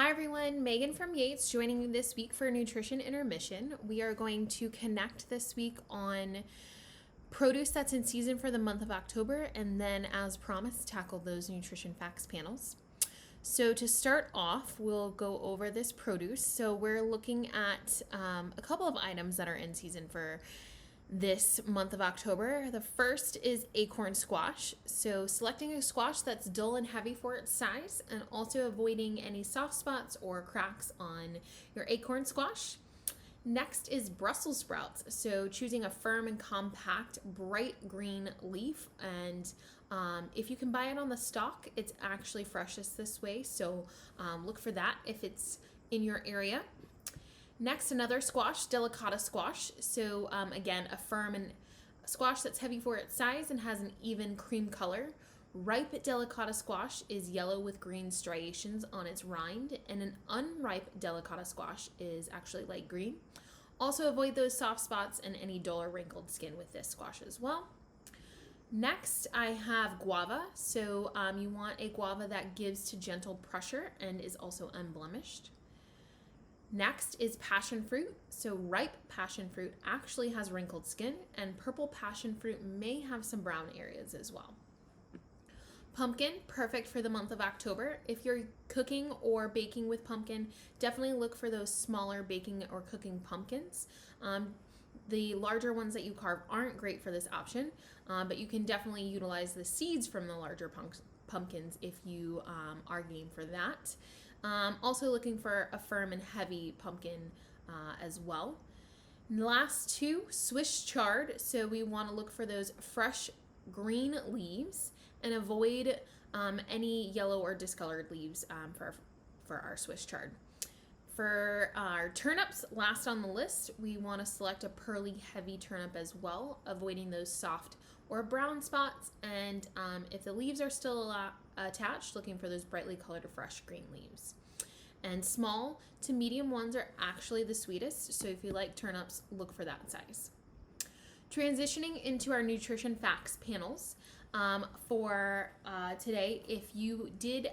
Hi everyone, Megan from Yates joining you this week for Nutrition Intermission. We are going to connect this week on produce that's in season for the month of October, and then as promised, tackle those nutrition facts panels. So to start off, we'll go over this produce. So we're looking at a couple of items that are in season for this month of October. The first is acorn squash. So selecting a squash that's dull and heavy for its size, and also avoiding any soft spots or cracks on your acorn squash. Next is Brussels sprouts. So choosing a firm and compact bright green leaf, and if you can buy it on the stalk, it's actually freshest this way. So look for that if it's in your area. Next, another squash, delicata squash. So again, a firm and squash that's heavy for its size and has an even cream color. Ripe delicata squash is yellow with green striations on its rind, and an unripe delicata squash is actually light green. Also avoid those soft spots and any dull or wrinkled skin with this squash as well. Next, I have guava. So you want a guava that gives to gentle pressure and is also unblemished. Next is passion fruit. So ripe passion fruit actually has wrinkled skin, and purple passion fruit may have some brown areas as well. Pumpkin, perfect for the month of October. If you're cooking or baking with pumpkin, definitely look for those smaller baking or cooking pumpkins. The larger ones that you carve aren't great for this option, but you can definitely utilize the seeds from the larger pumpkins if you are game for that. Also looking for a firm and heavy pumpkin as well. And last two, Swiss chard. So we want to look for those fresh green leaves and avoid any yellow or discolored leaves for our Swiss chard. For our turnips, last on the list, we want to select a pearly heavy turnip as well, avoiding those soft or brown spots, and if the leaves are still attached, looking for those brightly colored fresh green leaves. And small to medium ones are actually the sweetest, so if you like turnips, look for that size. Transitioning into our nutrition facts panels. For today, if you did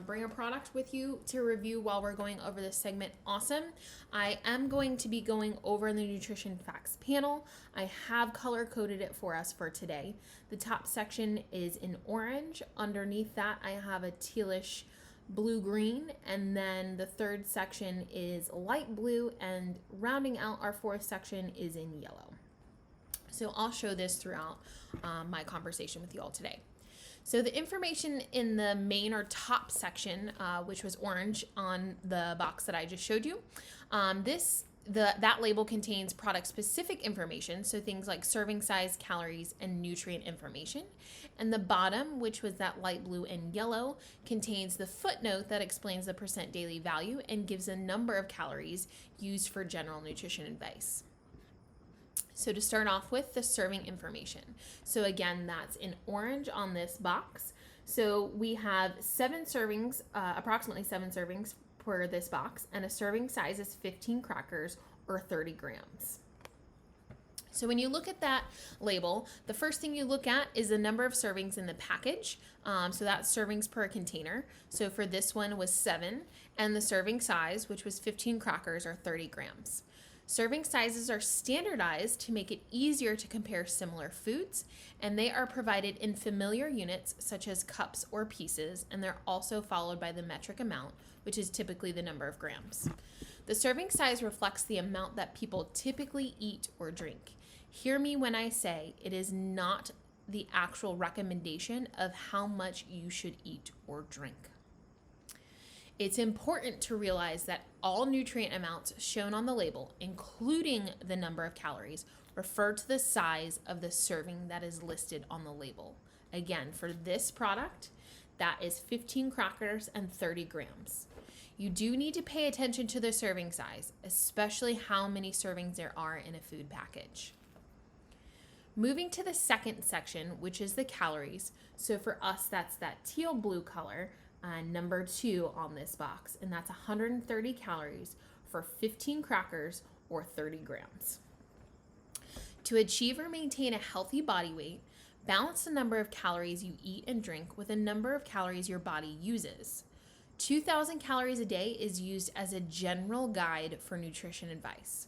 bring a product with you to review while we're going over this segment, awesome. I am going to be going over the nutrition facts panel. I have color coded it for us for today. The top section is in orange. Underneath that, I have a tealish blue-green, and then the third section is light blue, and rounding out our fourth section is in yellow. So I'll show this throughout my conversation with you all today. So the information in the main or top section, which was orange on the box that I just showed you, that label contains product-specific information, so things like serving size, calories, and nutrient information. And the bottom, which was that light blue and yellow, contains the footnote that explains the percent daily value and gives a number of calories used for general nutrition advice. So to start off with, the serving information. So again, that's in orange on this box. So we have 7 servings, approximately 7 servings for this box, and a serving size is 15 crackers or 30 grams. So when you look at that label, the first thing you look at is the number of servings in the package. So that's servings per container. So for this one was 7, and the serving size, which was 15 crackers or 30 grams. Serving sizes are standardized to make it easier to compare similar foods, and they are provided in familiar units such as cups or pieces, and they're also followed by the metric amount, which is typically the number of grams. The serving size reflects the amount that people typically eat or drink. Hear me when I say it is not the actual recommendation of how much you should eat or drink. It's important to realize that all nutrient amounts shown on the label, including the number of calories, refer to the size of the serving that is listed on the label. Again, for this product, that is 15 crackers and 30 grams. You do need to pay attention to the serving size, especially how many servings there are in a food package. Moving to the second section, which is the calories. So for us, that's that teal blue color. Number 2 on this box, and that's 130 calories for 15 crackers or 30 grams. To achieve or maintain a healthy body weight, balance the number of calories you eat and drink with the number of calories your body uses. 2,000 calories a day is used as a general guide for nutrition advice.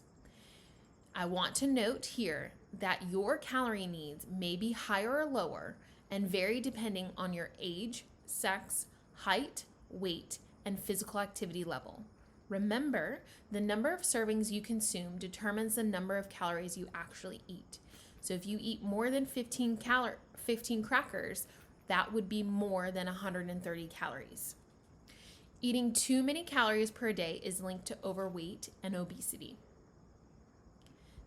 I want to note here that your calorie needs may be higher or lower and vary depending on your age, sex, height, weight, and physical activity level. Remember, the number of servings you consume determines the number of calories you actually eat. So if you eat more than 15 crackers, that would be more than 130 calories. Eating too many calories per day is linked to overweight and obesity.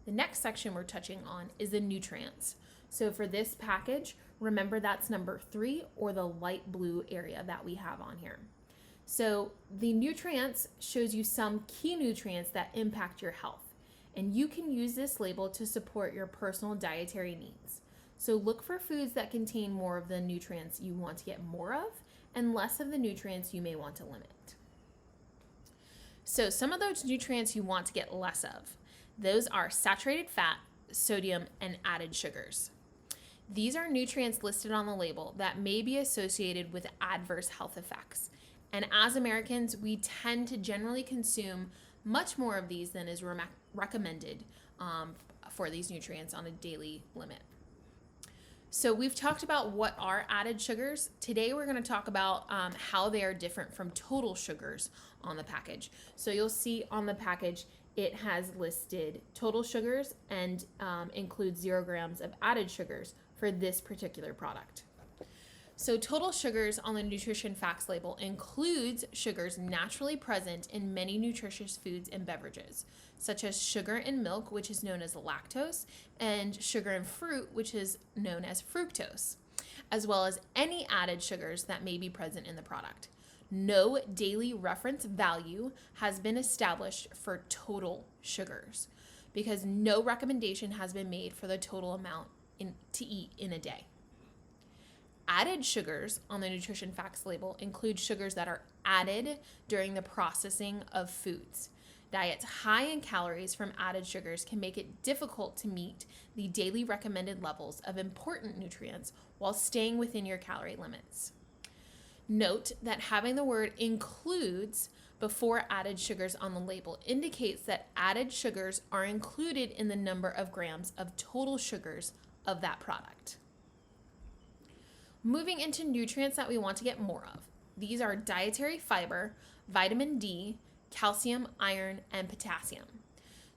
The next section we're touching on is the nutrients. So for this package, remember that's number 3, or the light blue area that we have on here. So the nutrients shows you some key nutrients that impact your health, and you can use this label to support your personal dietary needs. So look for foods that contain more of the nutrients you want to get more of and less of the nutrients you may want to limit. So some of those nutrients you want to get less of, those are saturated fat, sodium, and added sugars. These are nutrients listed on the label that may be associated with adverse health effects. And as Americans, we tend to generally consume much more of these than is recommended for these nutrients on a daily limit. So we've talked about what are added sugars. Today we're going to talk about how they are different from total sugars on the package. So you'll see on the package it has listed total sugars and includes 0 grams of added sugars for this particular product. So total sugars on the nutrition facts label includes sugars naturally present in many nutritious foods and beverages, such as sugar in milk, which is known as lactose, and sugar in fruit, which is known as fructose, as well as any added sugars that may be present in the product. No daily reference value has been established for total sugars because no recommendation has been made for the total amount to eat in a day. Added sugars on the nutrition facts label include sugars that are added during the processing of foods. Diets high in calories from added sugars can make it difficult to meet the daily recommended levels of important nutrients while staying within your calorie limits. Note that having the word includes before added sugars on the label indicates that added sugars are included in the number of grams of total sugars of that product. Moving into nutrients that we want to get more of. These are dietary fiber, vitamin D, calcium, iron, and potassium.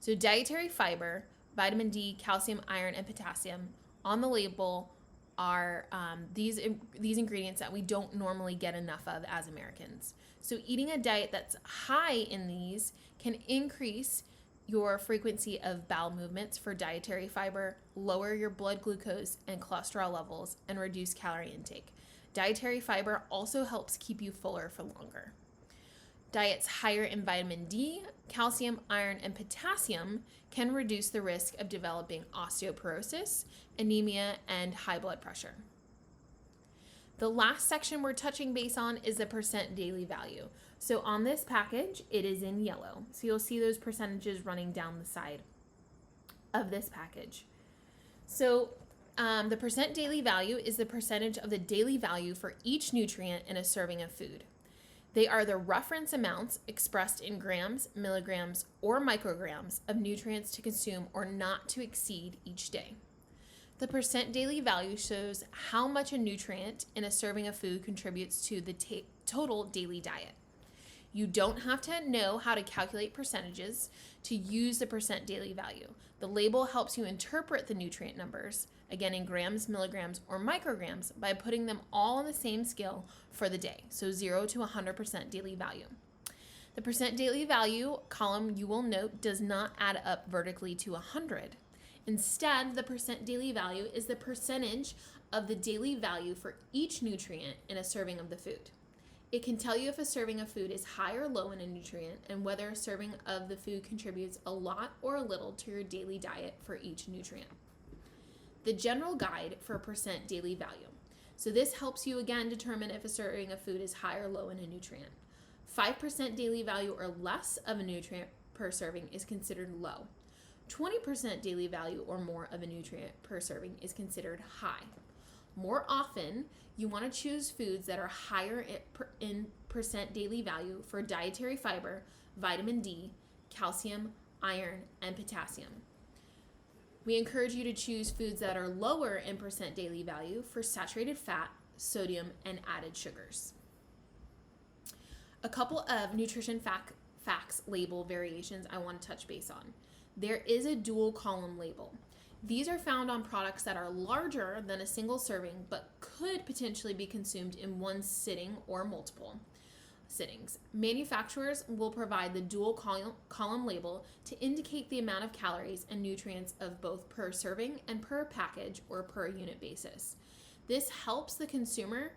So dietary fiber, vitamin D, calcium, iron, and potassium on the label are these ingredients that we don't normally get enough of as Americans. So eating a diet that's high in these can increase your frequency of bowel movements for dietary fiber, lower your blood glucose and cholesterol levels, and reduce calorie intake. Dietary fiber also helps keep you fuller for longer. Diets higher in vitamin D, calcium, iron, and potassium can reduce the risk of developing osteoporosis, anemia, and high blood pressure. The last section we're touching base on is the percent daily value. So on this package, it is in yellow. So you'll see those percentages running down the side of this package. So the percent daily value is the percentage of the daily value for each nutrient in a serving of food. They are the reference amounts expressed in grams, milligrams, or micrograms of nutrients to consume or not to exceed each day. The percent daily value shows how much a nutrient in a serving of food contributes to the total daily diet. You don't have to know how to calculate percentages to use the percent daily value. The label helps you interpret the nutrient numbers, again in grams, milligrams, or micrograms, by putting them all on the same scale for the day, so 0 to 100% daily value. The percent daily value column, you will note, does not add up vertically to 100. Instead, the percent daily value is the percentage of the daily value for each nutrient in a serving of the food. It can tell you if a serving of food is high or low in a nutrient and whether a serving of the food contributes a lot or a little to your daily diet for each nutrient. The general guide for percent daily value. So this helps you again determine if a serving of food is high or low in a nutrient. 5% daily value or less of a nutrient per serving is considered low. 20% daily value or more of a nutrient per serving is considered high. More often, you want to choose foods that are higher in percent daily value for dietary fiber, vitamin D, calcium, iron, and potassium. We encourage you to choose foods that are lower in percent daily value for saturated fat, sodium, and added sugars. A couple of nutrition facts label variations I want to touch base on. There is a dual column label. These are found on products that are larger than a single serving but could potentially be consumed in one sitting or multiple sittings. Manufacturers will provide the dual column label to indicate the amount of calories and nutrients of both per serving and per package or per unit basis. This helps the consumer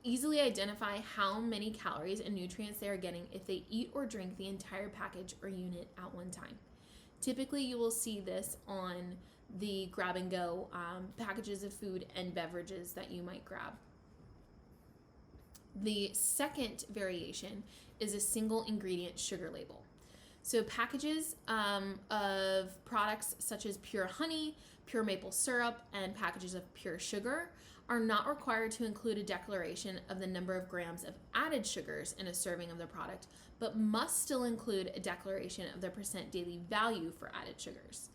easily identify how many calories and nutrients they are getting if they eat or drink the entire package or unit at one time. Typically, you will see this on the grab and go packages of food and beverages that you might grab. The second variation is a single ingredient sugar label. So packages of products such as pure honey, pure maple syrup, and packages of pure sugar are not required to include a declaration of the number of grams of added sugars in a serving of the product, but must still include a declaration of the percent daily value for added sugars.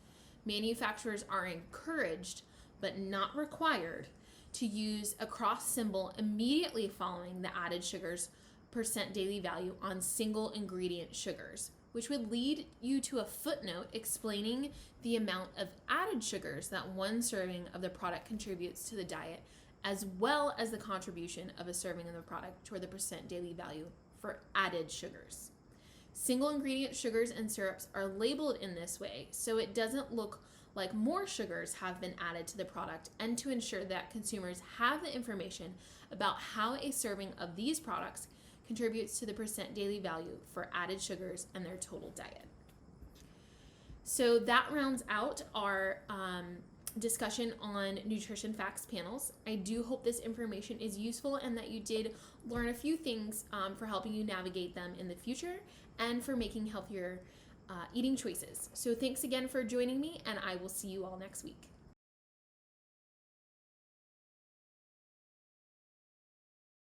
Manufacturers are encouraged, but not required, to use a cross symbol immediately following the added sugars percent daily value on single ingredient sugars, which would lead you to a footnote explaining the amount of added sugars that one serving of the product contributes to the diet, as well as the contribution of a serving of the product toward the percent daily value for added sugars. Single ingredient sugars and syrups are labeled in this way so it doesn't look like more sugars have been added to the product, and to ensure that consumers have the information about how a serving of these products contributes to the percent daily value for added sugars and their total diet. So that rounds out our discussion on nutrition facts panels. I do hope this information is useful and that you did learn a few things for helping you navigate them in the future and for making healthier eating choices. So thanks again for joining me, and I will see you all next week.